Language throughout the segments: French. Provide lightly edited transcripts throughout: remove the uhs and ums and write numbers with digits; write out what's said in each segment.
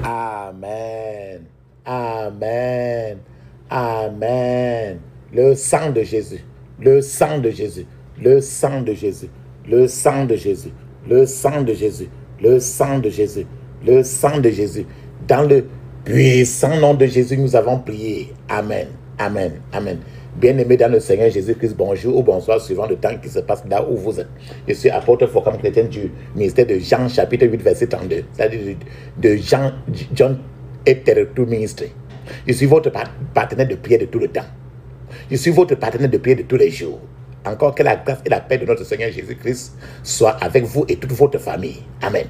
Amen. Amen. Amen. Le sang de Jésus. Le sang de Jésus. Le sang de Jésus. Le sang de Jésus. Le sang de Jésus. Le sang de Jésus. Le sang de Jésus. Dans le puissant nom de Jésus, nous avons prié. Amen. Amen. Amen. Bien-aimés dans le Seigneur Jésus-Christ, bonjour ou bonsoir, suivant le temps qui se passe là où vous êtes. Je suis apôtre Focam chrétien du ministère de Jean, chapitre 8, verset 32. C'est-à-dire de John Eternal Ministry. Je suis votre partenaire de prière de tout le temps. Je suis votre partenaire de prière de tous les jours. Encore que la grâce et la paix de notre Seigneur Jésus-Christ soient avec vous et toute votre famille. Amen.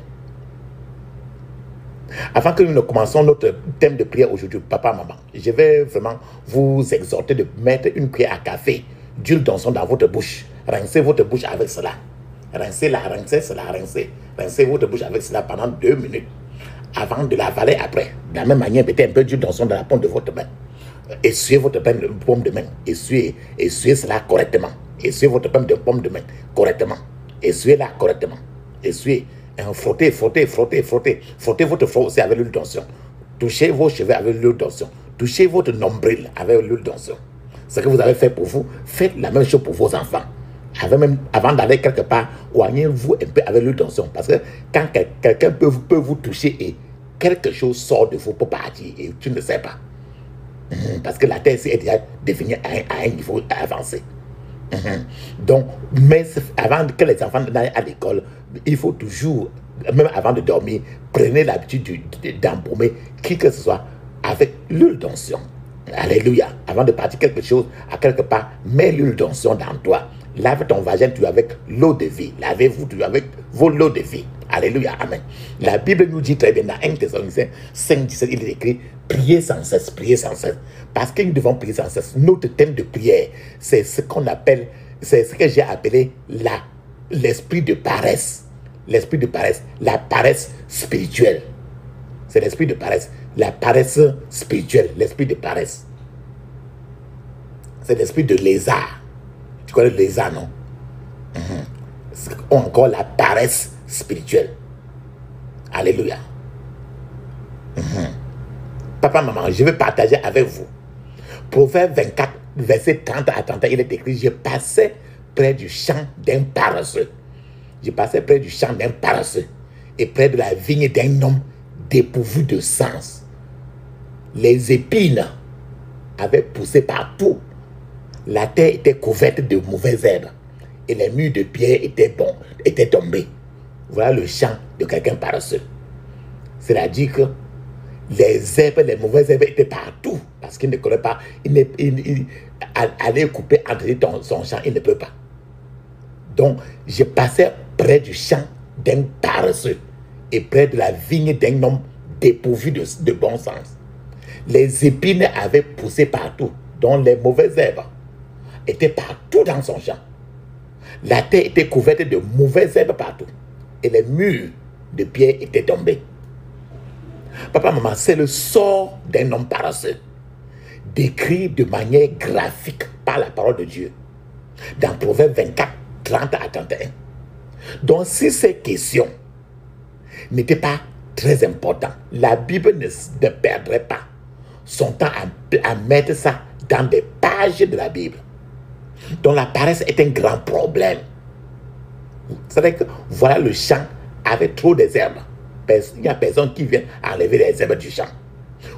Avant que nous ne commencions notre thème de prière aujourd'hui, papa, maman, je vais vraiment vous exhorter de mettre une cuillère à café d'huile d'onction dans votre bouche. Rincez votre bouche avec cela. Rincez-la, rincez cela, rincez. Rincez votre bouche avec cela pendant 2 minutes avant de l'avaler après. De la même manière, mettez un peu d'huile d'onction dans la paume de votre main. Essuyez votre paume de main. Essuyez cela correctement. Essuyez votre paume de main correctement. Essuyez-la correctement. Essuyez. Frottez votre front aussi avec l'huile d'onction. Touchez vos cheveux avec l'huile d'onction. Touchez votre nombril avec l'huile d'onction. Ce que vous avez fait pour vous, faites la même chose pour vos enfants. Avant d'aller quelque part, oignez-vous un peu avec l'huile d'onction. Parce que quand quelqu'un peut vous toucher et quelque chose sort de vous pour partir et tu ne sais pas. Parce que la terre ici est déjà définie à un niveau avancé. Donc, mais avant que les enfants n'aillent à l'école, il faut toujours, même avant de dormir, prenez l'habitude d'embaumer qui que ce soit avec l'huile d'onction. Alléluia. Avant de partir quelque chose à quelque part, mets l'huile d'onction dans toi. Lave ton vagin tu avec l'eau de vie. Lavez-vous tu avec vos l'eau de vie. Alléluia. Amen. La Bible nous dit très bien dans 1 Thessaloniciens 5:17, il est écrit priez sans cesse, priez sans cesse. Parce que nous devons prier sans cesse. Notre thème de prière, c'est ce qu'on appelle, c'est ce que j'ai appelé l'esprit de paresse. L'esprit de paresse, la paresse spirituelle. C'est l'esprit de paresse, la paresse spirituelle, l'esprit de paresse. C'est l'esprit de lézard. Tu connais le lézard, non? Ou encore la paresse spirituelle. Alléluia. Papa, maman, je vais partager avec vous. Proverbe 24, verset 30 à 31, il est écrit, je passais près du champ d'un paresseux. Je passais près du champ d'un paresseux et près de la vigne d'un homme dépourvu de sens. Les épines avaient poussé partout. La terre était couverte de mauvaises herbes et les murs de pierre étaient tombés. Voilà le champ de quelqu'un paresseux. C'est-à-dire que les mauvaises herbes étaient partout parce qu'il ne connaît pas. Aller couper, entrer dans son champ, il ne peut pas. Donc, je passais près du champ d'un paresseux et près de la vigne d'un homme dépourvu de bon sens. Les épines avaient poussé partout, dont les mauvaises herbes étaient partout dans son champ. La terre était couverte de mauvaises herbes partout et les murs de pierre étaient tombés. Papa, maman, c'est le sort d'un homme paresseux, décrit de manière graphique par la parole de Dieu dans Proverbe 24, 30 à 31. Donc, si ces questions n'étaient pas très importantes, la Bible ne perdrait pas son temps à mettre ça dans des pages de la Bible. Donc, la paresse est un grand problème. C'est-à-dire que voilà, le champ avait trop des herbes. Il n'y a personne qui vient enlever les herbes du champ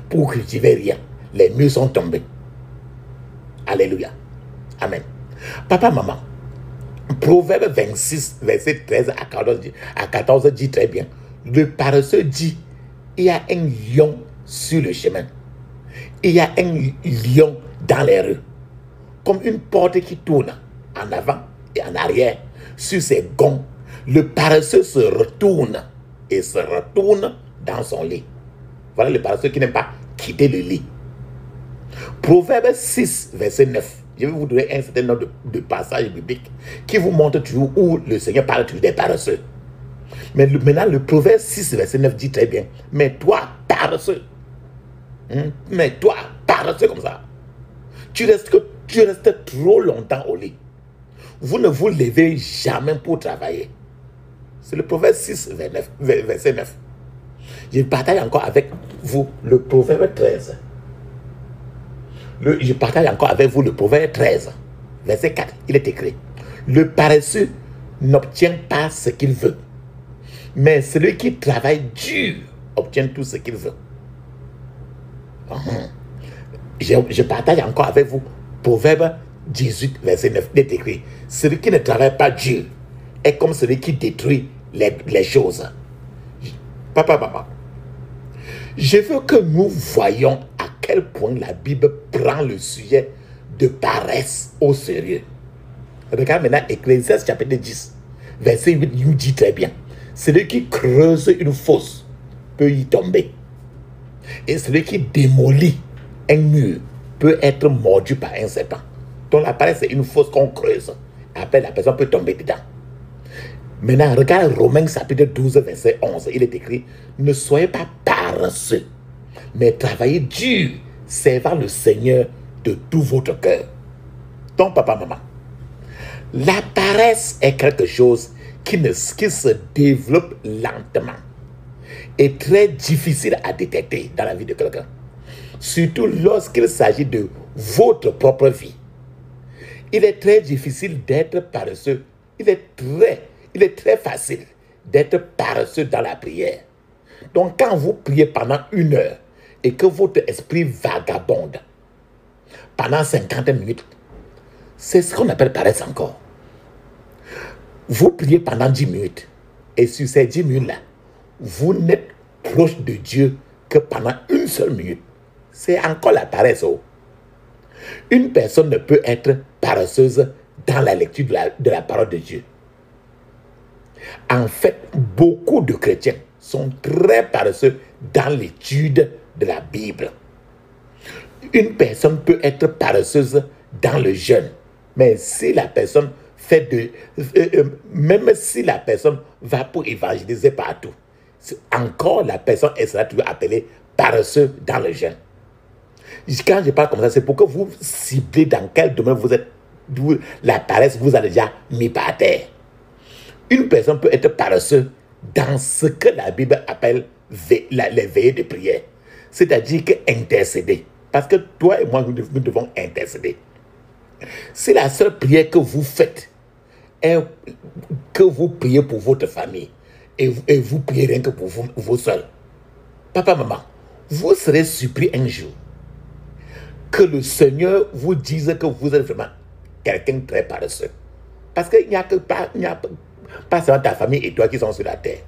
pour cultiver rien. Les murs sont tombés. Alléluia. Amen. Papa, maman, Proverbe 26, verset 13 à 14 dit très bien. Le paresseux dit, il y a un lion sur le chemin. Il y a un lion dans les rues. Comme une porte qui tourne en avant et en arrière sur ses gonds. Le paresseux se retourne et se retourne dans son lit. Voilà le paresseux qui n'aime pas quitter le lit. Proverbe 6, verset 9. Je vais vous donner un certain nombre de passages bibliques qui vous montrent toujours où le Seigneur parle toujours des paresseux. Mais maintenant, le Proverbe 6, verset 9 dit très bien. Mais toi, paresseux. Mais toi, paresseux comme ça. Tu restes trop longtemps au lit. vous ne vous levez jamais pour travailler. C'est le proverbe 6, verset 9. Je partage encore avec vous le proverbe 13. Je partage encore avec vous le proverbe 13, verset 4. Il est écrit: le paresseux n'obtient pas ce qu'il veut, mais celui qui travaille dur obtient tout ce qu'il veut. Je partage encore avec vous proverbe 18, verset 9. Il est écrit: celui qui ne travaille pas dur est comme celui qui détruit les choses. Papa, maman, je veux que nous voyions à quel point la Bible prend le sujet de paresse au sérieux. Regarde maintenant Ecclésiaste chapitre 10, verset 8, nous dit très bien: celui qui creuse une fosse peut y tomber, et celui qui démolit un mur peut être mordu par un serpent. Donc la paresse, c'est une fosse qu'on creuse. Après, la personne peut tomber dedans. Maintenant, regarde Romains chapitre 12, verset 11. Il est écrit: ne soyez pas paresseux, mais travaillez dur, servant le Seigneur de tout votre cœur. Donc, papa, maman, la paresse est quelque chose qui se développe lentement et très difficile à détecter dans la vie de quelqu'un. Surtout lorsqu'il s'agit de votre propre vie. Il est très difficile d'être paresseux. Il est très facile d'être paresseux dans la prière. Donc quand vous priez pendant 1 heure et que votre esprit vagabonde pendant 50 minutes, c'est ce qu'on appelle paresse encore. Vous priez pendant 10 minutes et sur ces 10 minutes-là, vous n'êtes proche de Dieu que pendant 1 seule minute. C'est encore la paresse. Une personne ne peut être paresseuse dans la lecture de la parole de Dieu. En fait, beaucoup de chrétiens sont très paresseux dans l'étude de la Bible. Une personne peut être paresseuse dans le jeûne, mais si la personne même si la personne va pour évangéliser partout, encore la personne sera toujours appelée paresseuse dans le jeûne. Quand je parle comme ça, c'est pour que vous ciblez dans quel domaine vous êtes, d'où la paresse vous a déjà mis par terre. Une personne peut être paresseuse dans ce que la Bible appelle les veillées de prière. C'est-à-dire que intercéder. Parce que toi et moi, nous devons intercéder. Si la seule prière que vous faites est que vous priez pour votre famille et vous priez rien que pour vous seul, papa, maman, vous serez surpris un jour que le Seigneur vous dise que vous êtes vraiment quelqu'un de très paresseux. Parce qu'il n'y a pas seulement ta famille et toi qui sont sur la terre.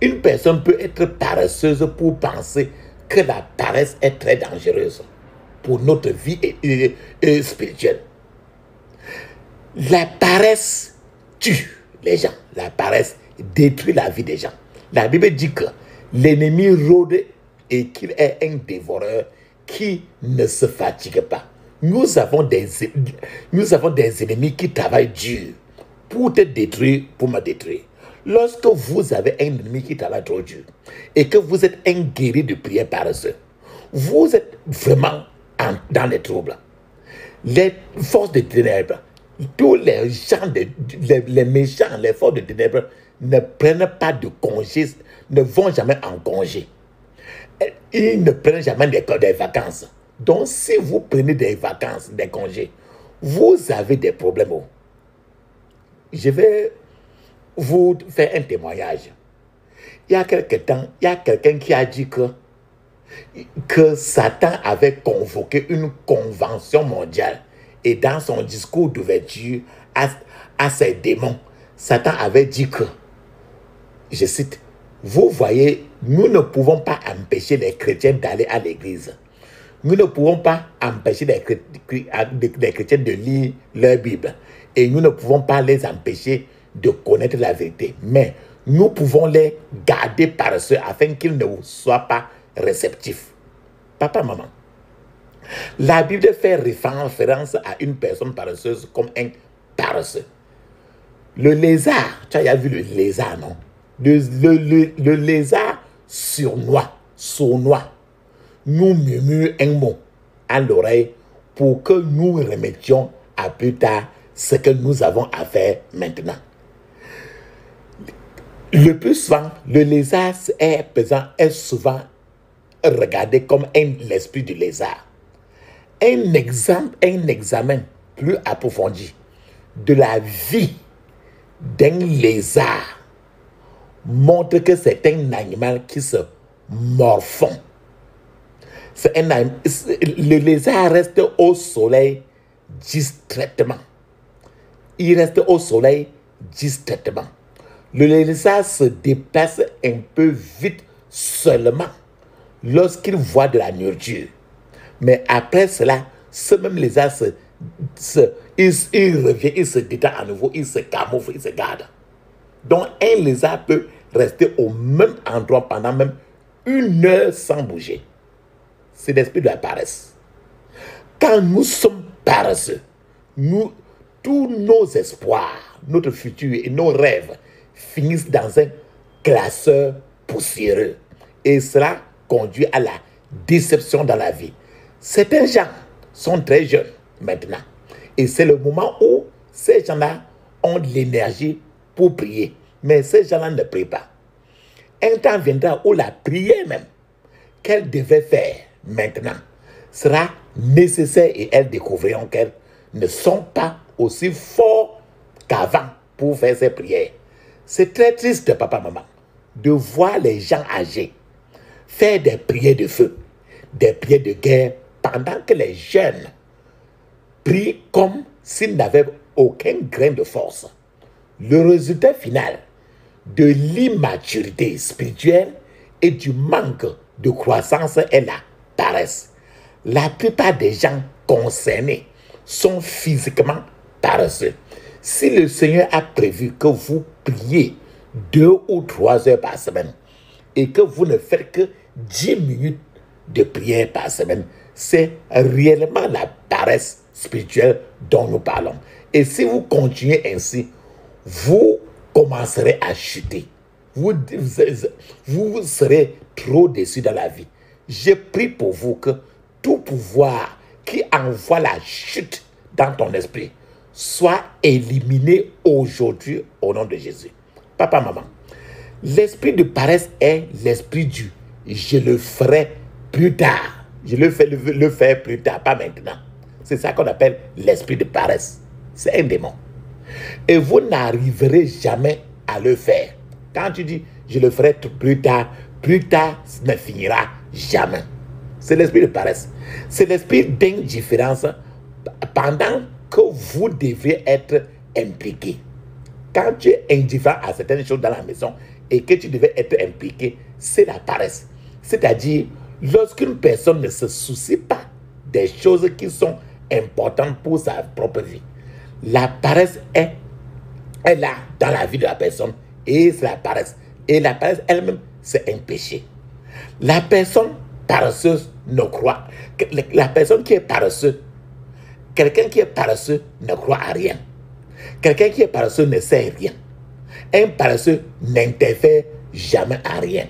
Une personne peut être paresseuse pour penser que la paresse est très dangereuse pour notre vie spirituelle. La paresse tue les gens. La paresse détruit la vie des gens. La Bible dit que l'ennemi rôde et qu'il est un dévoreur qui ne se fatigue pas. Nous avons des ennemis qui travaillent dur pour te détruire, pour me détruire. Lorsque vous avez un ennemi qui travaille trop dur et que vous êtes un guerrier de prière paresseux, vous êtes vraiment dans les troubles. Les forces de ténèbres, tous les gens, les méchants, les forces de ténèbres ne prennent pas de congé, ne vont jamais en congé. Ils ne prennent jamais des vacances. Donc, si vous prenez des vacances, des congés, vous avez des problèmes. Je vais vous faire un témoignage. Il y a quelque temps, il y a quelqu'un qui a dit que Satan avait convoqué une convention mondiale. Et dans son discours d'ouverture à ses démons, Satan avait dit que, je cite, « Vous voyez, nous ne pouvons pas empêcher les chrétiens d'aller à l'église. Nous ne pouvons pas empêcher les chrétiens de lire leur Bible. Et nous ne pouvons pas les empêcher de connaître la vérité. Mais nous pouvons les garder paresseux afin qu'ils ne soient pas réceptifs. » Papa, maman, la Bible fait référence à une personne paresseuse comme un paresseux. Le lézard, tu as vu le lézard, non? Le lézard sournois, nous murmure un mot à l'oreille pour que nous remettions à plus tard ce que nous avons à faire maintenant. Le plus souvent, le lézard est souvent regardé comme l'esprit du lézard. Un examen plus approfondi de la vie d'un lézard montre que c'est un animal qui se morfond. Le lézard reste au soleil distraitement. Il reste au soleil distraitement. Le lézard se déplace un peu vite seulement lorsqu'il voit de la nourriture. Mais après cela, ce même lézard il revient, il se détend à nouveau, il se camoufle, il se garde. Donc un lézard peut rester au même endroit pendant même 1 heure sans bouger. C'est l'esprit de la paresse. Quand nous sommes paresseux, tous nos espoirs, notre futur et nos rêves finissent dans un classeur poussiéreux. Et cela conduit à la déception dans la vie. Certains gens sont très jeunes maintenant. Et c'est le moment où ces gens-là ont de l'énergie pour prier. Mais ces gens-là ne prient pas. Un temps viendra où la prière même qu'elles devaient faire maintenant sera nécessaire et elles découvriront qu'elles ne sont pas aussi forts qu'avant pour faire ces prières. C'est très triste, papa, maman, de voir les gens âgés faire des prières de feu, des prières de guerre, pendant que les jeunes prient comme s'ils n'avaient aucun grain de force. Le résultat final de l'immaturité spirituelle et du manque de croissance est la paresse. La plupart des gens concernés sont physiquement paresseux. Si le Seigneur a prévu que vous priez 2 ou 3 heures par semaine et que vous ne faites que 10 minutes de prière par semaine, c'est réellement la paresse spirituelle dont nous parlons. Et si vous continuez ainsi, vous commencerez à chuter. Vous serez trop déçus dans la vie. Je prie pour vous que tout pouvoir qui envoie la chute dans ton esprit soit éliminé aujourd'hui au nom de Jésus. Papa, maman, l'esprit de paresse est l'esprit du « je le ferai plus tard ». Je le faire plus tard, pas maintenant. C'est ça qu'on appelle l'esprit de paresse. C'est un démon. Et vous n'arriverez jamais à le faire. Quand tu dis « je le ferai plus tard », ne finira jamais. C'est l'esprit de paresse. C'est l'esprit d'indifférence pendant que vous devez être impliqué. Quand tu es indifférent à certaines choses dans la maison et que tu devais être impliqué, c'est la paresse. C'est-à-dire, lorsqu'une personne ne se soucie pas des choses qui sont importantes pour sa propre vie, la paresse est là dans la vie de la personne et c'est la paresse. Et la paresse elle-même, c'est un péché. La personne paresseuse ne croit. La personne qui est paresseuse, quelqu'un qui est paresseux ne croit à rien. Quelqu'un qui est paresseux ne sait rien. Un paresseux n'interfère jamais à rien.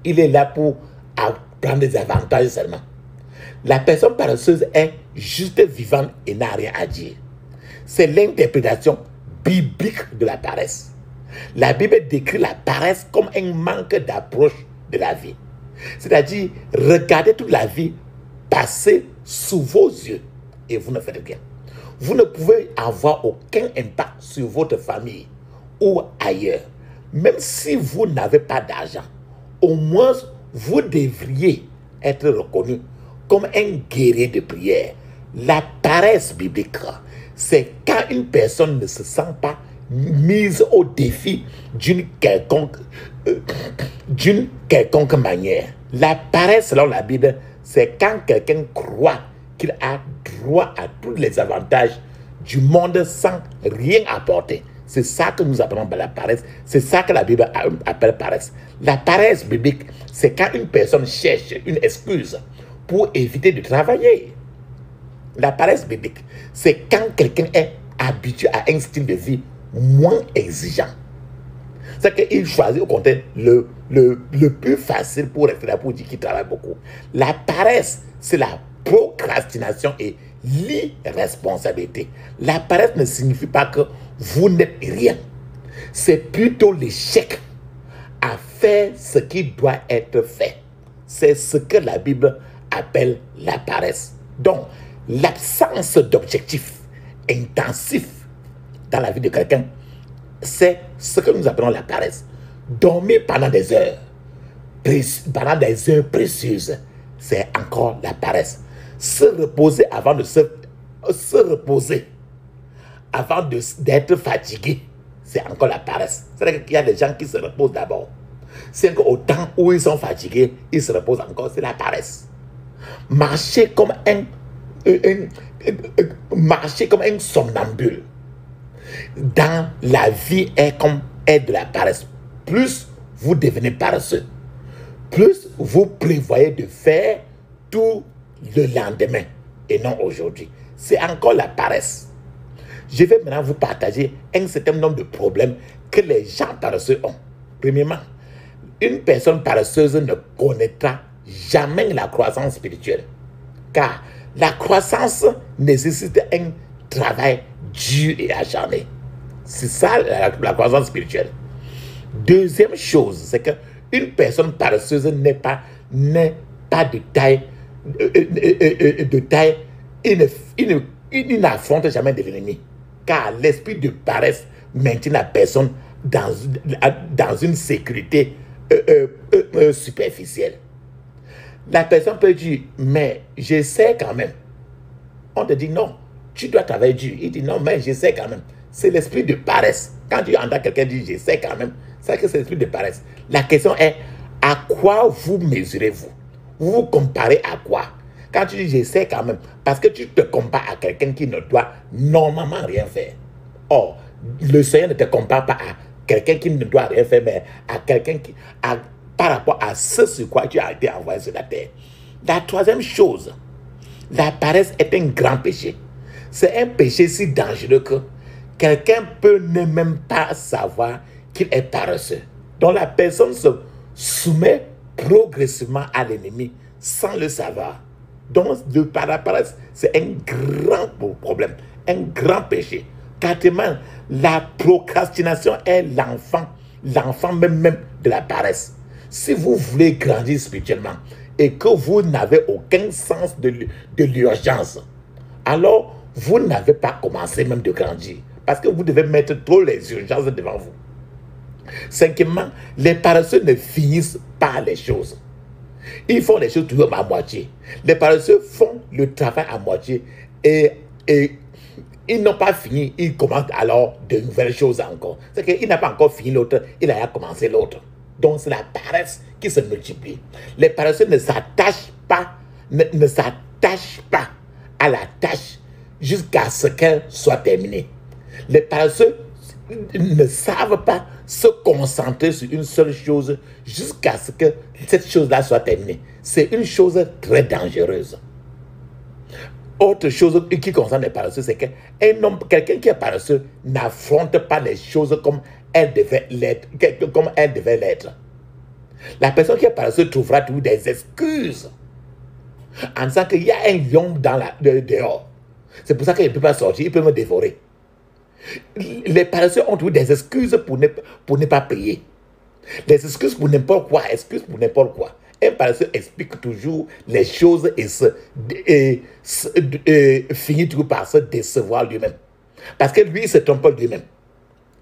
Il est là pour prendre des avantages seulement. La personne paresseuse est juste vivante et n'a rien à dire. C'est l'interprétation biblique de la paresse. La Bible décrit la paresse comme un manque d'approche de la vie. C'est-à-dire, regardez toute la vie passer sous vos yeux et vous ne faites rien. Vous ne pouvez avoir aucun impact sur votre famille ou ailleurs. Même si vous n'avez pas d'argent, au moins vous devriez être reconnu comme un guerrier de prière. La paresse biblique, c'est quand une personne ne se sent pas mise au défi d'une quelconque manière. La paresse, selon la Bible, c'est quand quelqu'un croit qu'il a droit à tous les avantages du monde sans rien apporter. C'est ça que nous appelons la paresse. C'est ça que la Bible appelle paresse. La paresse biblique, c'est quand une personne cherche une excuse pour éviter de travailler. La paresse biblique, c'est quand quelqu'un est habitué à un style de vie moins exigeant. C'est qu'il choisit au contraire le plus facile pour rester là, pour dire qu'il travaille beaucoup. La paresse, c'est la procrastination et l'irresponsabilité. La paresse ne signifie pas que vous n'êtes rien. C'est plutôt l'échec à faire ce qui doit être fait. C'est ce que la Bible appelle la paresse. Donc, l'absence d'objectif intensif dans la vie de quelqu'un, c'est ce que nous appelons la paresse. Dormir pendant des heures précieuses, c'est encore la paresse. Se reposer avant d'être fatigué, c'est encore la paresse. C'est-à-dire qu'il y a des gens qui se reposent d'abord. C'est qu'au temps où ils sont fatigués, ils se reposent encore, c'est la paresse. Marcher comme un somnambule dans la vie est de la paresse. Plus vous devenez paresseux, plus vous prévoyez de faire tout le lendemain et non aujourd'hui. C'est encore la paresse. Je vais maintenant vous partager un certain nombre de problèmes que les gens paresseux ont. Premièrement, une personne paresseuse ne connaîtra jamais la croissance spirituelle, car la croissance nécessite un travail dur et acharné. C'est ça la croissance spirituelle. Deuxième chose, c'est qu'une personne paresseuse n'est pas de taille, il n'affronte jamais de l'ennemi, car l'esprit de paresse maintient la personne dans une sécurité superficielle. La personne peut dire, mais j'essaie quand même. On te dit non, tu dois travailler dur. Il dit non, mais j'essaie quand même. C'est l'esprit de paresse. Quand tu entends quelqu'un dire j'essaie quand même, c'est que c'est l'esprit de paresse. La question est, à quoi vous mesurez-vous? Vous vous comparez à quoi? Quand tu dis j'essaie quand même, parce que tu te compares à quelqu'un qui ne doit normalement rien faire. Or, le Seigneur ne te compare pas à quelqu'un qui ne doit rien faire, mais à quelqu'un qui, par rapport à ce sur quoi tu as été envoyé sur la terre. La troisième chose, la paresse est un grand péché. C'est un péché si dangereux que quelqu'un peut ne même pas savoir qu'il est paresseux. Donc la personne se soumet progressivement à l'ennemi sans le savoir. Donc la paresse, c'est un grand problème, un grand péché. Quatrièmement, la procrastination est l'enfant même de la paresse. Si vous voulez grandir spirituellement et que vous n'avez aucun sens de l'urgence, alors vous n'avez pas commencé même de grandir, parce que vous devez mettre trop les urgences devant vous. Cinquièmement, les paresseux ne finissent pas les choses. Ils font les choses toujours à moitié. Les paresseux font le travail à moitié et ils n'ont pas fini, ils commencent alors de nouvelles choses encore. C'est qu'il n'a pas encore fini l'autre, il a commencé l'autre. Donc c'est la paresse qui se multiplie. Les paresseux ne s'attachent pas à la tâche jusqu'à ce qu'elle soit terminée. Les paresseux ne savent pas se concentrer sur une seule chose jusqu'à ce que cette chose-là soit terminée. C'est une chose très dangereuse. Autre chose qui concerne les paresseux, c'est quelqu'un qui est paresseux n'affronte pas les choses comme elles devaient l'être. La personne qui est paresseuse trouvera toujours des excuses en disant qu'il y a un lion dehors. C'est pour ça qu'il ne peut pas sortir, il peut me dévorer. Les paresseux ont toujours des excuses pour ne pas payer. Les excuses pour n'importe quoi, Un paresseux explique toujours les choses et finit toujours par se décevoir lui-même. Parce que lui, il se trompe lui-même.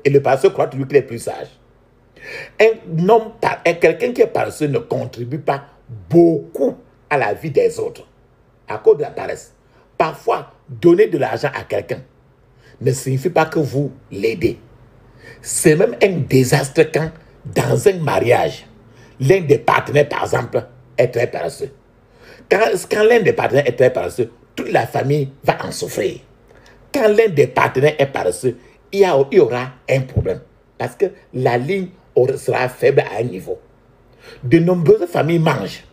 Et le paresseux croit toujours qu'il est plus sage. Quelqu'un qui est paresseux ne contribue pas beaucoup à la vie des autres à cause de la paresse. Parfois, donner de l'argent à quelqu'un ne signifie pas que vous l'aidez. C'est même un désastre quand, dans un mariage, l'un des partenaires, par exemple, est très paresseux. Quand l'un des partenaires est très paresseux, toute la famille va en souffrir. Quand l'un des partenaires est paresseux, il y aura un problème. Parce que la ligne sera faible à un niveau. De nombreuses familles mangent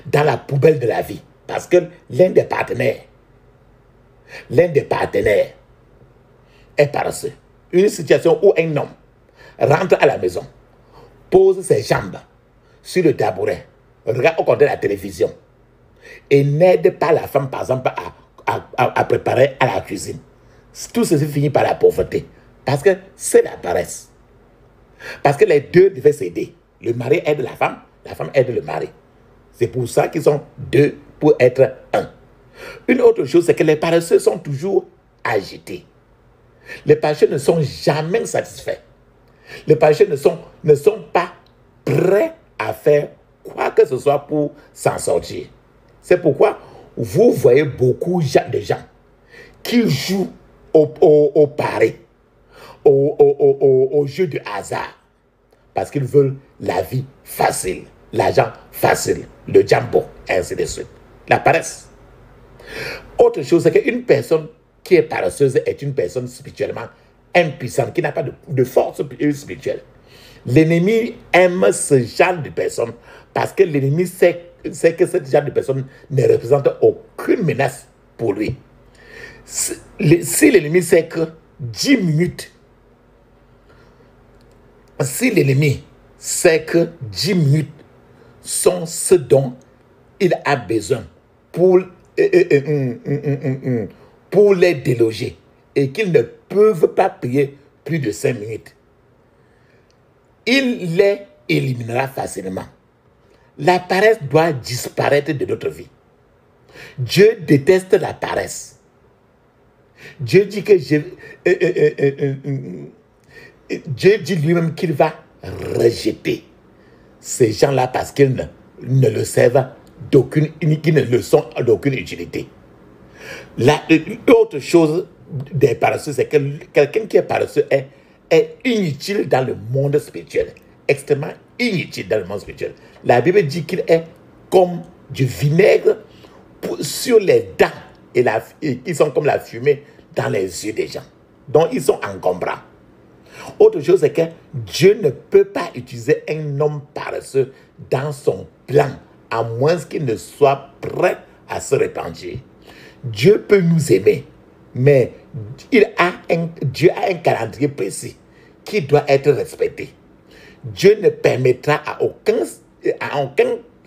dans la poubelle de la vie. Parce que l'un des partenaires est paresseux. Une situation où un homme rentre à la maison, pose ses jambes sur le tabouret, regarde au côté de la télévision et n'aide pas la femme, par exemple, à préparer à la cuisine. Tout ceci finit par la pauvreté. Parce que c'est la paresse. Parce que les deux devaient s'aider. Le mari aide la femme aide le mari. C'est pour ça qu'ils sont deux pour être un. Une autre chose, c'est que les paresseux sont toujours agités. Les paresseux ne sont jamais satisfaits. Les paresseux ne sont pas prêts à faire quoi que ce soit pour s'en sortir. C'est pourquoi vous voyez beaucoup de gens qui jouent au pari, au jeu de hasard, parce qu'ils veulent la vie facile, l'argent facile, le jambon, ainsi de suite. La paresse. Autre chose, c'est qu'une personne qui est paresseuse est une personne spirituellement impuissante, qui n'a pas de force spirituelle. L'ennemi aime ce genre de personne parce que l'ennemi sait que ce genre de personne ne représente aucune menace pour lui. Si l'ennemi sait que 10 minutes, si l'ennemi sait que 10 minutes sont ce dont il a besoin pour les déloger et qu'ils ne peuvent pas payer plus de 5 minutes, il les éliminera facilement. La paresse doit disparaître de notre vie. Dieu déteste la paresse. Dieu dit que Dieu dit lui-même qu'il va rejeter ces gens-là parce qu'ils ne le servent qu'ils ne le sont d'aucune utilité. L'autre chose des paresseux, c'est que quelqu'un qui est paresseux est inutile dans le monde spirituel, extrêmement inutile dans le monde spirituel. La Bible dit qu'il est comme du vinaigre sur les dents et ils sont comme la fumée dans les yeux des gens. Donc ils sont encombrants. Autre chose, c'est que Dieu ne peut pas utiliser un homme paresseux dans son plan, à moins qu'il ne soit prêt à se repentir. Dieu peut nous aimer, mais Dieu a un calendrier précis qui doit être respecté. Dieu ne permettra à aucun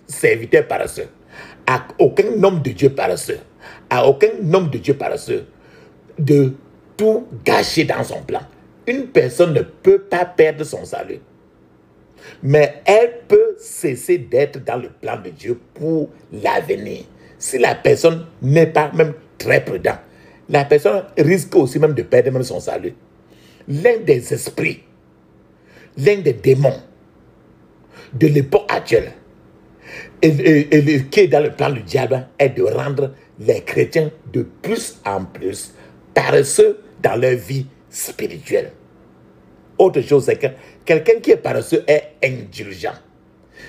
serviteur paresseux, à aucun homme de Dieu paresseux, à aucun homme de Dieu paresseux de tout gâcher dans son plan. Une personne ne peut pas perdre son salut, mais elle peut cesser d'être dans le plan de Dieu pour l'avenir. Si la personne n'est pas même très prudente, la personne risque aussi même de perdre même son salut. L'un des esprits, l'un des démons de l'époque actuelle, et qui est dans le plan du diable, est de rendre les chrétiens de plus en plus paresseux dans leur vie spirituelle. Autre chose, c'est que quelqu'un qui est paresseux est indulgent.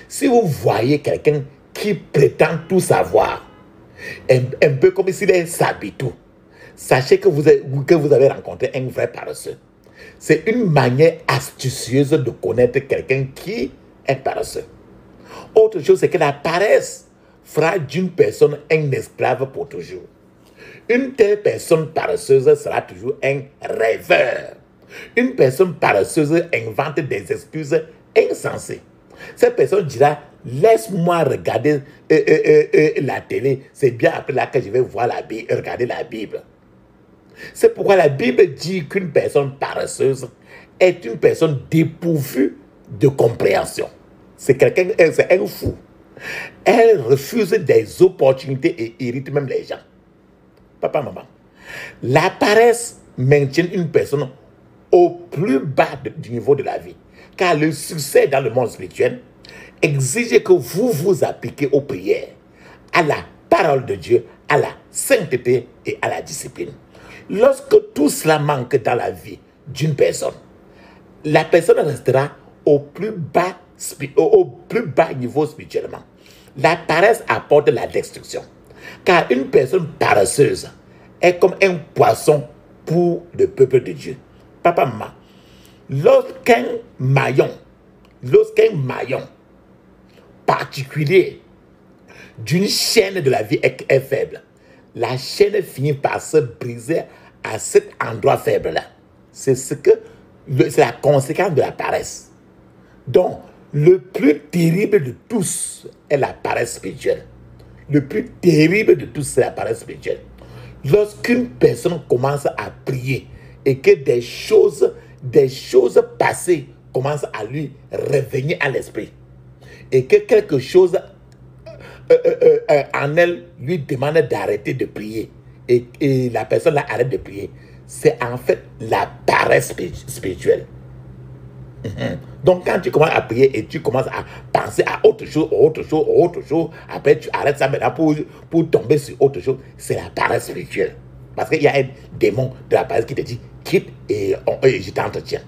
Si vous voyez quelqu'un qui prétend tout savoir, un peu comme s'il est sabitou, sachez que vous avez rencontré un vrai paresseux. C'est une manière astucieuse de connaître quelqu'un qui est paresseux. Autre chose, c'est que la paresse fera d'une personne un esclave pour toujours. Une telle personne paresseuse sera toujours un rêveur. Une personne paresseuse invente des excuses insensées. Cette personne dira: laisse-moi regarder la télé, c'est bien après là que je vais voir regarder la Bible. C'est pourquoi la Bible dit qu'une personne paresseuse est une personne dépourvue de compréhension. C'est un fou. Elle refuse des opportunités et irrite même les gens. Papa, maman. La paresse maintient une personne au plus bas du niveau de la vie. Car le succès dans le monde spirituel exige que vous vous appliquez aux prières, à la parole de Dieu, à la sainteté et à la discipline. Lorsque tout cela manque dans la vie d'une personne, la personne restera au plus bas niveau spirituellement. La paresse apporte la destruction. Car une personne paresseuse est comme un poisson pour le peuple de Dieu. Papa, maman, lorsqu'un maillon particulier d'une chaîne de la vie est faible, la chaîne finit par se briser à cet endroit faible-là. C'est la conséquence de la paresse. Donc, le plus terrible de tous est la paresse spirituelle. Le plus terrible de tous, c'est la paresse spirituelle. Lorsqu'une personne commence à prier et que des choses passées commencent à lui revenir à l'esprit et que quelque chose en elle lui demande d'arrêter de prier et la personne là arrête de prier, c'est en fait la paresse spirituelle. Donc quand tu commences à prier et tu commences à penser à autre chose, après tu arrêtes ça maintenant pour tomber sur autre chose, c'est la paresse spirituelle. Parce qu'il y a un démon de la paresse qui te dit quitte et je t'entretiens.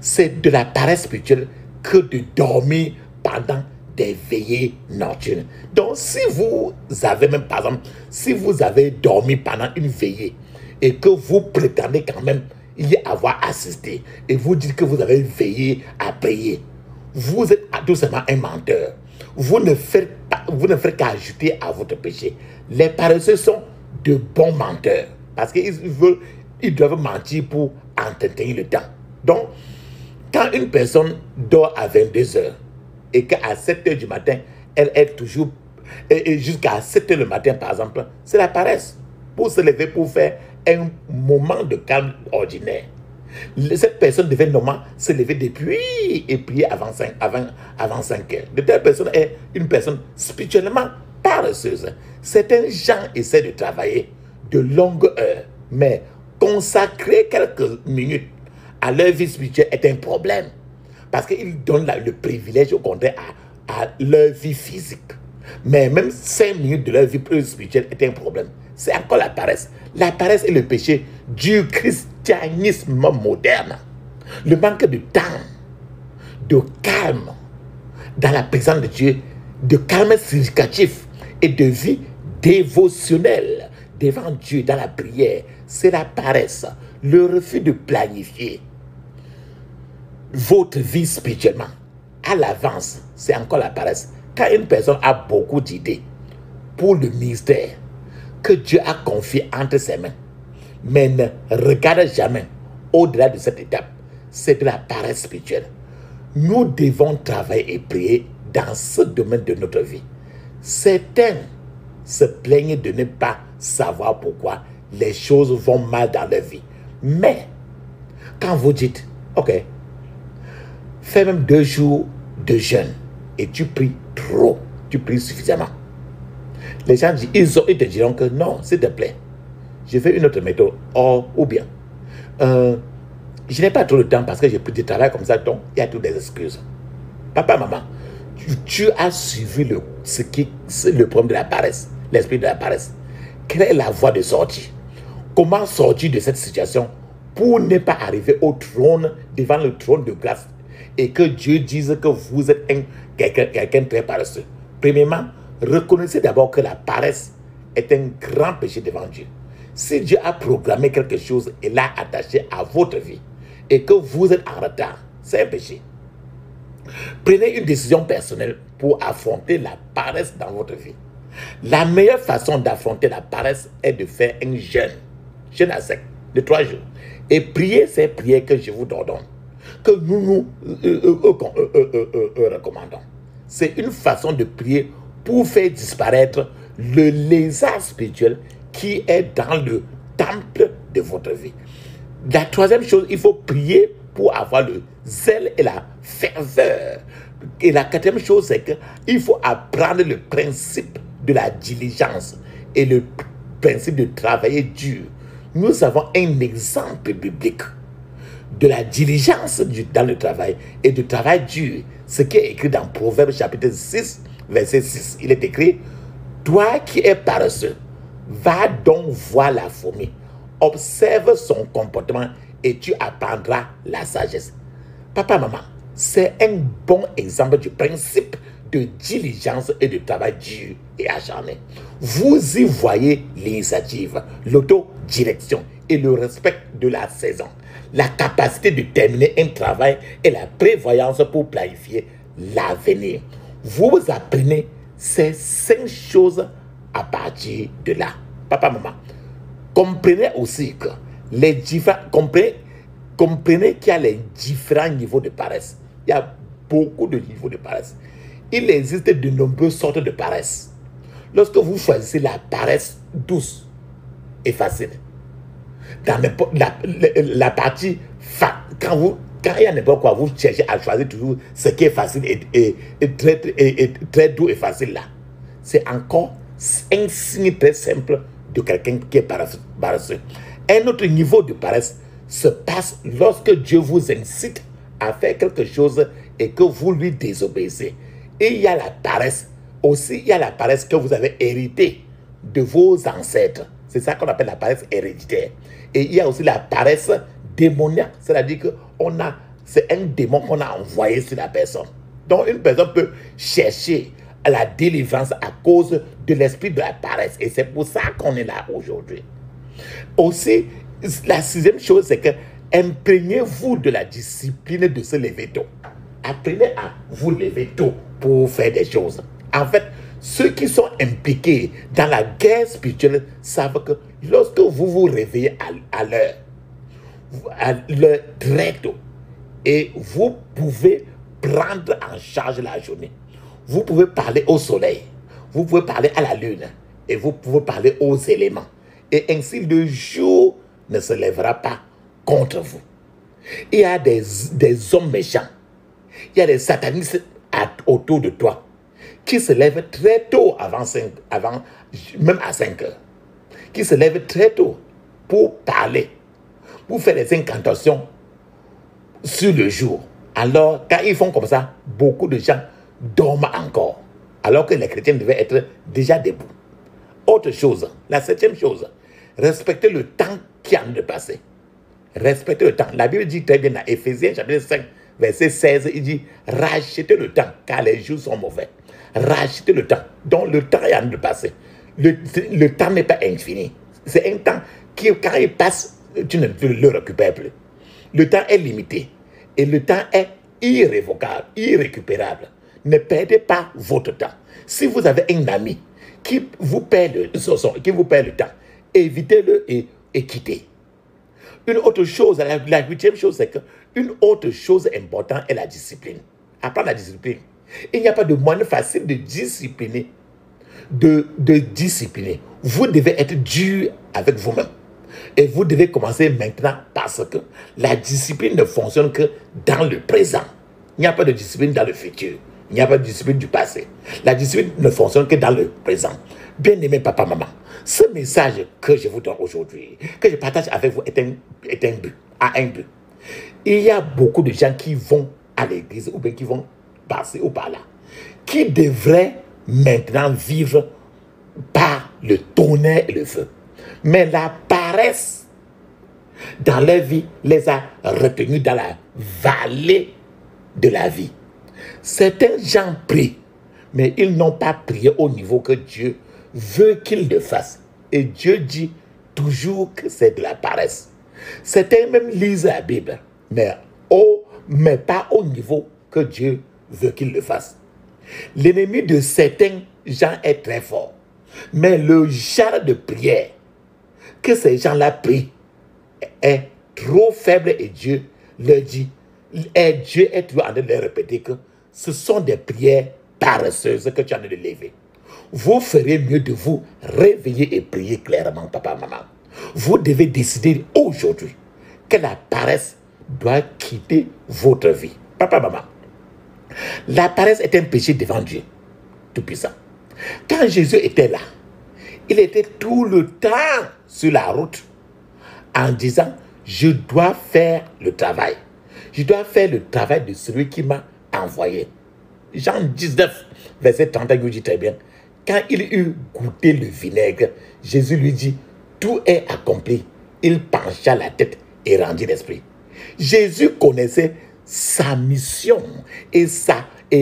C'est de la paresse spirituelle que de dormir pendant des veillées nocturnes. Donc si vous avez même, par exemple, si vous avez dormi pendant une veillée et que vous prétendez quand même y avoir assisté et vous dites que vous avez veillé à prier, vous êtes tout simplement un menteur. Vous ne faites qu'ajouter à votre péché. Les paresseux sont de bons menteurs parce qu'ils doivent mentir pour entretenir le temps. Donc, quand une personne dort à 22 heures et qu'à 7 heures du matin, elle est toujours, et jusqu'à 7 heures le matin par exemple, c'est la paresse. Pour se lever, pour faire un moment de calme ordinaire. Cette personne devait normalement se lever depuis et prier avant 5 heures. De telle personne est une personne spirituellement paresseuse. Certains gens essaient de travailler de longues heures, mais consacrer quelques minutes à leur vie spirituelle est un problème. Parce qu'ils donnent le privilège au contraire à leur vie physique. Mais même 5 minutes de leur vie spirituelle est un problème. C'est encore la paresse. La paresse est le péché du christianisme moderne. Le manque de temps, de calme dans la présence de Dieu, de calme significatif et de vie dévotionnelle devant Dieu dans la prière, c'est la paresse. Le refus de planifier votre vie spirituellement à l'avance, c'est encore la paresse. Quand une personne a beaucoup d'idées pour le ministère que Dieu a confié entre ses mains, mais ne regarde jamais au-delà de cette étape, c'est de la paresse spirituelle. Nous devons travailler et prier dans ce domaine de notre vie. Certains se plaignent de ne pas savoir pourquoi les choses vont mal dans leur vie. Mais quand vous dites, ok, fais même 2 jours de jeûne et tu pries trop, tu pries suffisamment. Les gens disent, ils te diront que non, s'il te plaît, je fais une autre méthode. Ou bien, je n'ai pas trop de temps parce que j'ai plus de travail comme ça, donc il y a toutes des excuses. Papa, maman, tu as suivi le problème de la paresse, l'esprit de la paresse. Quelle est la voie de sortie? Comment sortir de cette situation pour ne pas arriver au trône, devant le trône de grâce et que Dieu dise que vous êtes quelqu'un de très paresseux? Premièrement, reconnaissez d'abord que la paresse est un grand péché devant Dieu. Si Dieu a programmé quelque chose et l'a attaché à votre vie et que vous êtes en retard, c'est un péché. Prenez une décision personnelle pour affronter la paresse dans votre vie. La meilleure façon d'affronter la paresse est de faire un jeûne à sec de 3 jours et prier ces prières que je vous ordonne, que nous recommandons. C'est une façon de prier pour faire disparaître le lézard spirituel qui est dans le temple de votre vie. La troisième chose, il faut prier pour avoir le zèle et la ferveur. Et la quatrième chose, c'est qu'il faut apprendre le principe de la diligence et le principe de travailler dur. Nous avons un exemple biblique de la diligence dans le travail et du travail dur. Ce qui est écrit dans Proverbes chapitre 6, verset 6. Il est écrit, toi qui es paresseux, va donc voir la fourmi, observe son comportement et tu apprendras la sagesse. Papa, maman, c'est un bon exemple du principe de diligence et de travail dur et acharné. Vous y voyez l'initiative, l'autodirection et le respect de la saison, la capacité de terminer un travail et la prévoyance pour planifier l'avenir. Vous apprenez ces 5 choses à partir de là. Papa, maman, comprenez aussi que comprenez qu'il y a les différents niveaux de paresse. Il y a beaucoup de niveaux de paresse. Il existe de nombreuses sortes de paresse. Lorsque vous choisissez la paresse douce, est facile. Dans la partie, quand il y a n'importe quoi, vous cherchez à choisir toujours ce qui est facile et très doux et facile là. C'est encore un signe très simple de quelqu'un qui est paresseux. Un autre niveau de paresse se passe lorsque Dieu vous incite à faire quelque chose et que vous lui désobéissez. Et il y a la paresse. Aussi, il y a la paresse que vous avez héritée de vos ancêtres. C'est ça qu'on appelle la paresse héréditaire. Et il y a aussi la paresse démoniaque. C'est-à-dire que c'est un démon qu'on a envoyé sur la personne. Donc, une personne peut chercher la délivrance à cause de l'esprit de la paresse. Et c'est pour ça qu'on est là aujourd'hui. Aussi, la sixième chose, c'est que imprégnez-vous de la discipline de se lever tôt. Apprenez à vous lever tôt pour faire des choses. En fait, ceux qui sont impliqués dans la guerre spirituelle savent que lorsque vous vous réveillez à l'heure très tôt, et vous pouvez prendre en charge la journée, vous pouvez parler au soleil, vous pouvez parler à la lune, et vous pouvez parler aux éléments. Et ainsi, le jour ne se lèvera pas contre vous. Il y a des hommes méchants, il y a des satanistes autour de toi qui se lèvent très tôt, même à 5 heures, qui se lèvent très tôt pour parler, pour faire des incantations sur le jour. Alors, quand ils font comme ça, beaucoup de gens dorment encore, alors que les chrétiens devaient être déjà debout. Autre chose, la septième chose, respectez le temps qui est en train de passer. Respectez le temps. La Bible dit très bien dans Éphésiens chapitre 5, verset 16, il dit « Rachetez le temps, car les jours sont mauvais. » Rachetez le temps. Donc, le temps est en train de passer. Le temps n'est pas infini. C'est un temps qui, quand il passe, tu ne le récupères plus. Le temps est limité. Et le temps est irrévocable, irrécupérable. Ne perdez pas votre temps. Si vous avez un ami qui vous perd le temps, évitez-le et quittez. Une autre chose, la huitième chose, c'est qu'une autre chose importante est la discipline. Apprendre la discipline. Il n'y a pas de moyen facile de discipliner. De discipliner. Vous devez être dur avec vous-même. Et vous devez commencer maintenant parce que la discipline ne fonctionne que dans le présent. Il n'y a pas de discipline dans le futur. Il n'y a pas de discipline du passé. La discipline ne fonctionne que dans le présent. Bien-aimé papa, maman, ce message que je vous donne aujourd'hui, que je partage avec vous, est un but. Il y a beaucoup de gens qui vont à l'église ou bien qui vont passer ou par là, qui devraient maintenant vivre par le tonnerre et le feu. Mais la paresse dans leur vie les a retenus dans la vallée de la vie. Certains gens prient, mais ils n'ont pas prié au niveau que Dieu veut qu'ils le fassent. Et Dieu dit toujours que c'est de la paresse. Certains même lisent la Bible, mais pas au niveau que Dieu veut qu'ils le fassent. L'ennemi de certains gens est très fort. Mais le genre de prière que ces gens-là prient est trop faible et Dieu leur dit, et Dieu est toujours en train de leur répéter que ce sont des prières paresseuses que tu es en train de lever. Vous ferez mieux de vous réveiller et prier clairement, papa, maman. Vous devez décider aujourd'hui que la paresse doit quitter votre vie. Papa, maman, la paresse est un péché devant Dieu Tout-Puissant. Quand Jésus était là, il était tout le temps sur la route en disant, je dois faire le travail. Je dois faire le travail de celui qui m'a envoyé. Jean 19, verset 31, il dit très bien, quand il eut goûté le vinaigre, Jésus lui dit, tout est accompli. Il pencha la tête et rendit l'esprit. Jésus connaissait sa mission et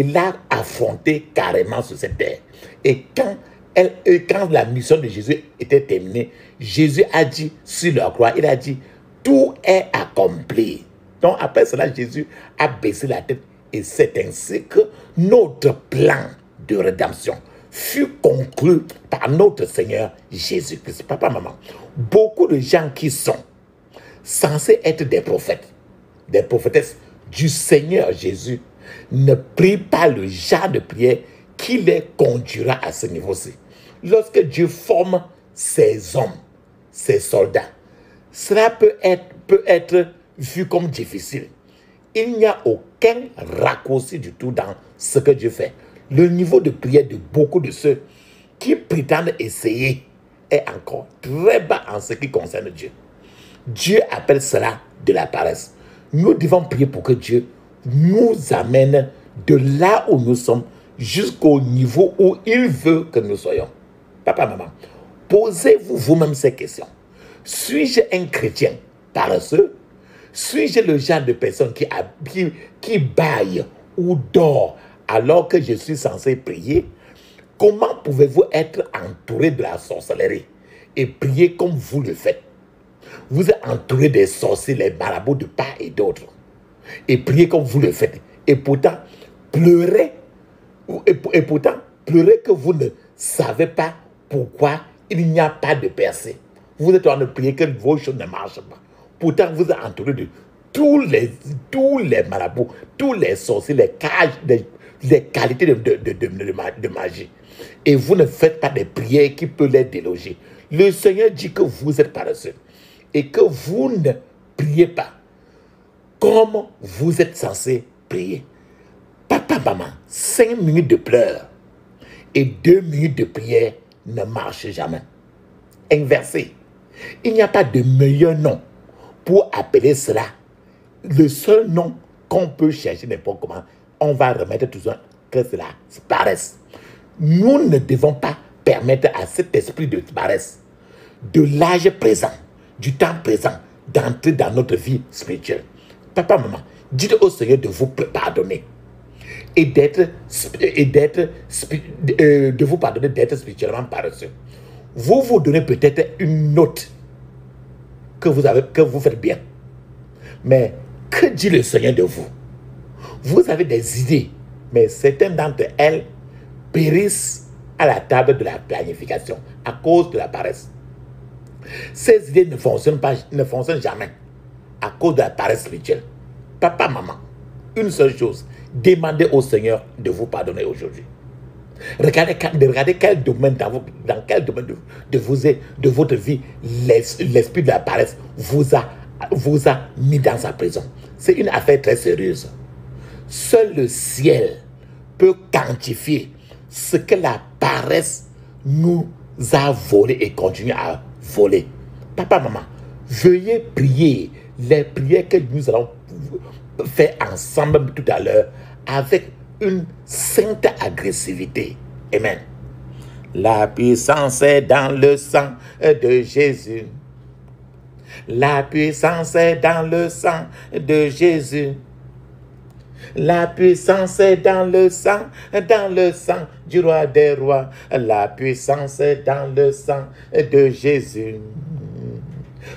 l'a affronté carrément sur cette terre. Et quand la mission de Jésus était terminée, Jésus a dit sur la croix, il a dit, tout est accompli. Donc après cela, Jésus a baissé la tête et c'est ainsi que notre plan de rédemption fut conclu par notre Seigneur Jésus-Christ. Papa, maman, beaucoup de gens qui sont censés être des prophètes, des prophétesses du Seigneur Jésus, ne prient pas le genre de prière qui les conduira à ce niveau-ci. Lorsque Dieu forme ces hommes, ses soldats. Cela peut être vu comme difficile. Il n'y a aucun raccourci du tout dans ce que Dieu fait. Le niveau de prière de beaucoup de ceux qui prétendent essayer est encore très bas en ce qui concerne Dieu. Dieu appelle cela de la paresse. Nous devons prier pour que Dieu nous amène de là où nous sommes jusqu'au niveau où il veut que nous soyons. Papa, maman, posez-vous vous-même ces questions. Suis-je un chrétien paresseux? Suis-je le genre de personne qui bâille ou dort alors que je suis censé prier? Comment pouvez-vous être entouré de la sorcellerie et prier comme vous le faites? Vous êtes entouré des sorciers, les marabouts de part et d'autre, et priez comme vous le faites. Et pourtant, pleurez que vous ne savez pas pourquoi il n'y a pas de percée. Vous êtes en train de prier que vos choses ne marchent pas. Pourtant, vous êtes entouré de tous les marabouts, tous les sorciers, les qualités de magie. Et vous ne faites pas des prières qui peuvent les déloger. Le Seigneur dit que vous êtes paresseux et que vous ne priez pas comme vous êtes censé prier. Papa, maman, 5 minutes de pleurs et 2 minutes de prière ne marchent jamais. Inversé. Il n'y a pas de meilleur nom pour appeler cela. Le seul nom qu'on peut chercher n'importe comment, on va remettre tout ça, que cela paresse. Nous ne devons pas permettre à cet esprit de paresse, de l'âge présent, du temps présent, d'entrer dans notre vie spirituelle. Papa, maman, dites au Seigneur de vous pardonner et de vous pardonner d'être spirituellement paresseux. Vous vous donnez peut-être une note que vous faites bien. Mais que dit le Seigneur de vous? Vous avez des idées, mais certaines d'entre elles périssent à la table de la planification à cause de la paresse. Ces idées ne fonctionnent jamais à cause de la paresse spirituelle. Papa, maman, une seule chose, demandez au Seigneur de vous pardonner aujourd'hui. Regardez quel domaine dans quel domaine de votre vie l'esprit de la paresse vous a mis dans sa prison. C'est une affaire très sérieuse. Seul le ciel peut quantifier ce que la paresse nous a volé et continue à voler. Papa, maman, veuillez prier les prières que nous allons faire ensemble tout à l'heure avec une sainte agressivité. Amen. La puissance est dans le sang de Jésus. La puissance est dans le sang de Jésus. La puissance est dans le sang du roi des rois. La puissance est dans le sang de Jésus.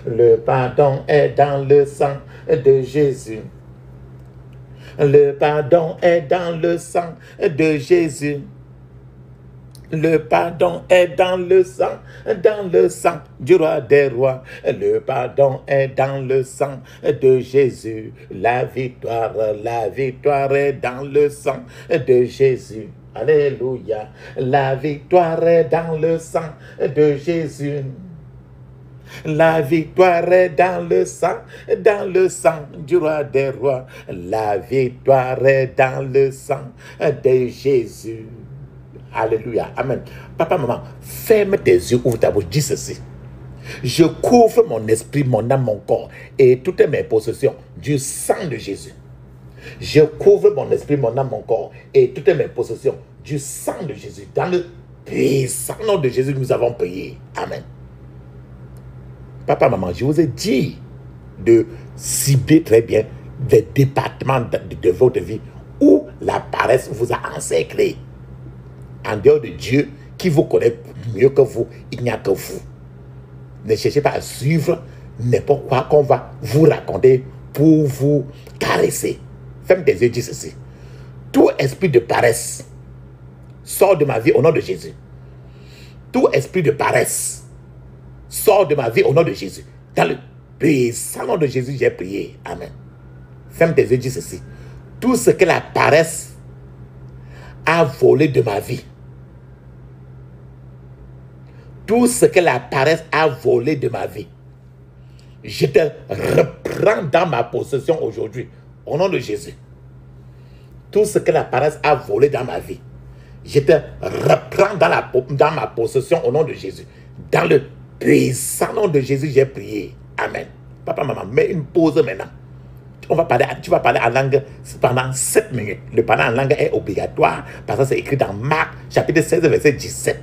Le pardon est dans le sang de Jésus. Le pardon est dans le sang de Jésus. Le pardon est dans le sang du roi des rois. Le pardon est dans le sang de Jésus. La victoire est dans le sang de Jésus. Alléluia. La victoire est dans le sang de Jésus. La victoire est dans le sang du roi des rois. La victoire est dans le sang de Jésus. Alléluia. Amen. Papa, maman, ferme tes yeux, ouvre ta bouche, dis ceci. Je couvre mon esprit, mon âme, mon corps et toutes mes possessions du sang de Jésus. Je couvre mon esprit, mon âme, mon corps et toutes mes possessions du sang de Jésus. Dans le puissant nom de Jésus, nous avons prié. Amen. Papa, maman, je vous ai dit de cibler très bien les départements de votre vie où la paresse vous a encerclé. En dehors de Dieu qui vous connaît mieux que vous, il n'y a que vous. Ne cherchez pas à suivre n'importe quoi qu'on va vous raconter pour vous caresser. Ferme tes yeux, dis ceci. Tout esprit de paresse sort de ma vie au nom de Jésus. Tout esprit de paresse sort de ma vie au nom de Jésus. Dans le puissant nom de Jésus, j'ai prié. Amen. Ferme tes yeux, dis ceci. Tout ce que la paresse a volé de ma vie, Tout ce que la paresse a volé de ma vie, je te reprends dans ma possession aujourd'hui, au nom de Jésus. Tout ce que la paresse a volé dans ma vie, je te reprends dans ma possession au nom de Jésus. Dans le puissant nom de Jésus, j'ai prié. Amen. Papa, maman, mets une pause maintenant. Tu vas parler en langue pendant 7 minutes. Le parler en langue est obligatoire parce que c'est écrit dans Marc, chapitre 16, verset 17.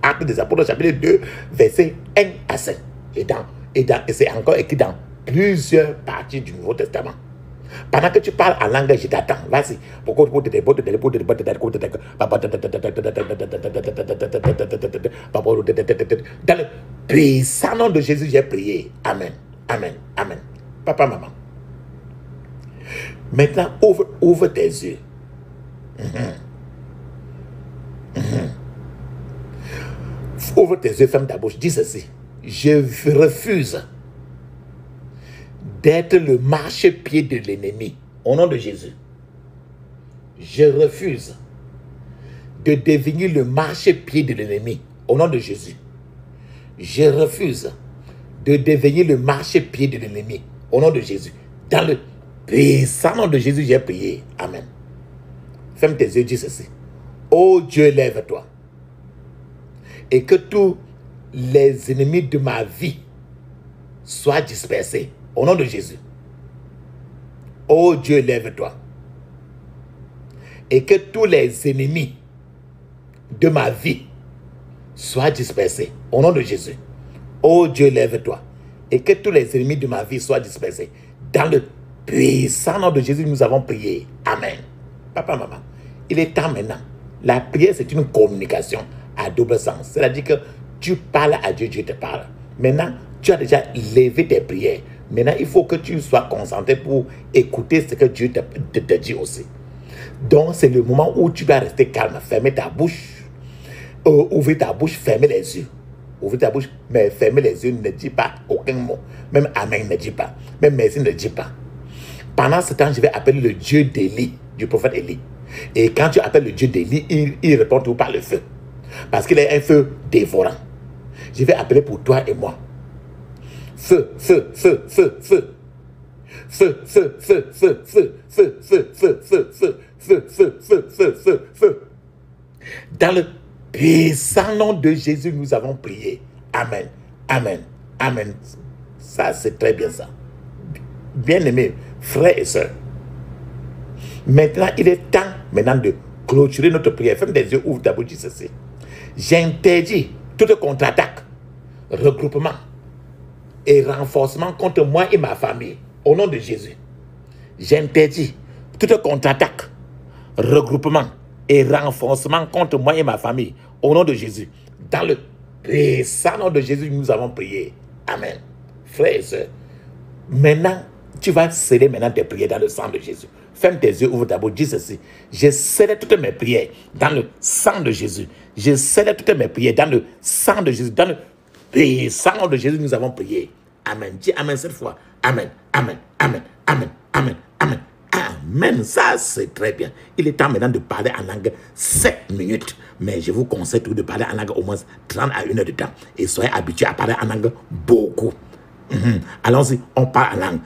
Actes des Apôtres, chapitre 2, verset 1 à 5. Et c'est encore écrit dans plusieurs parties du Nouveau Testament. Pendant que tu parles en langue, je t'attends. Vas-y. Dans le puissant nom de Jésus, j'ai prié. Amen. Amen. Amen. Papa, maman. Maintenant, ouvre tes yeux. Ouvre tes yeux, ferme ta bouche. Dis ceci. Je refuse d'être le marchepied de l'ennemi. Au nom de Jésus. Je refuse de devenir le marchepied de l'ennemi. Au nom de Jésus. Je refuse de devenir le marchepied de l'ennemi. Au nom de Jésus. Dans le puissant nom de Jésus, j'ai prié. Amen. Ferme tes yeux, dis ceci. Oh Dieu, lève-toi. Et que tous les ennemis de ma vie soient dispersés. Au nom de Jésus. Oh Dieu, lève-toi. Et que tous les ennemis de ma vie soient dispersés. Au nom de Jésus. Oh Dieu, lève-toi. Et que tous les ennemis de ma vie soient dispersés. Dans le puissant nom de Jésus, nous avons prié. Amen. Papa, maman, il est temps maintenant. La prière, c'est une communication à double sens. C'est-à-dire que tu parles à Dieu, Dieu te parle. Maintenant, tu as déjà levé tes prières. Maintenant, il faut que tu sois concentré pour écouter ce que Dieu te dit aussi. Donc, c'est le moment où tu dois rester calme, fermer ta bouche, ouvrir ta bouche, fermer les yeux. Ouvrir ta bouche, mais fermer les yeux, ne dis pas aucun mot. Même Amen, ne dis pas. Même merci, ne dis pas. Pendant ce temps, je vais appeler le Dieu d'Élie, du prophète Élie. Et quand tu appelles le Dieu d'Élie, il répond tout par le feu. Parce qu'il est un feu dévorant. Je vais appeler pour toi et moi. Feu, feu, feu, feu, feu. Feu, feu, feu, feu, feu, feu, feu, feu, feu, feu, feu, feu, feu, feu, feu, feu. Dans le puissant nom de Jésus, nous avons prié. Amen, amen, amen. Ça, c'est très bien ça. Bien-aimés, frères et sœurs. Maintenant, il est temps maintenant de clôturer notre prière. Ferme des yeux, ouvre ta bouche, dis ceci. J'interdis toute contre-attaque, regroupement et renforcement contre moi et ma famille. Au nom de Jésus. J'interdis toute contre-attaque, regroupement et renforcement contre moi et ma famille. Au nom de Jésus. Dans le puissant nom de Jésus, nous avons prié. Amen. Frères et sœurs, maintenant, tu vas sceller maintenant tes prières dans le sang de Jésus. Ferme tes yeux, ouvre ta bouche, dis ceci. Je scelle toutes mes prières dans le sang de Jésus. Je scelle toutes mes prières dans le sang de Jésus. Dans le puissant nom de Jésus, nous avons prié. Amen. Dis Amen cette fois. Amen. Amen. Amen. Amen. Amen. Amen. Amen. Ça, c'est très bien. Il est temps maintenant de parler en langue 7 minutes. Mais je vous conseille tout de parler en langue au moins 30 à 1 heure de temps. Et soyez habitués à parler en langue beaucoup. Allons-y, on parle en langue.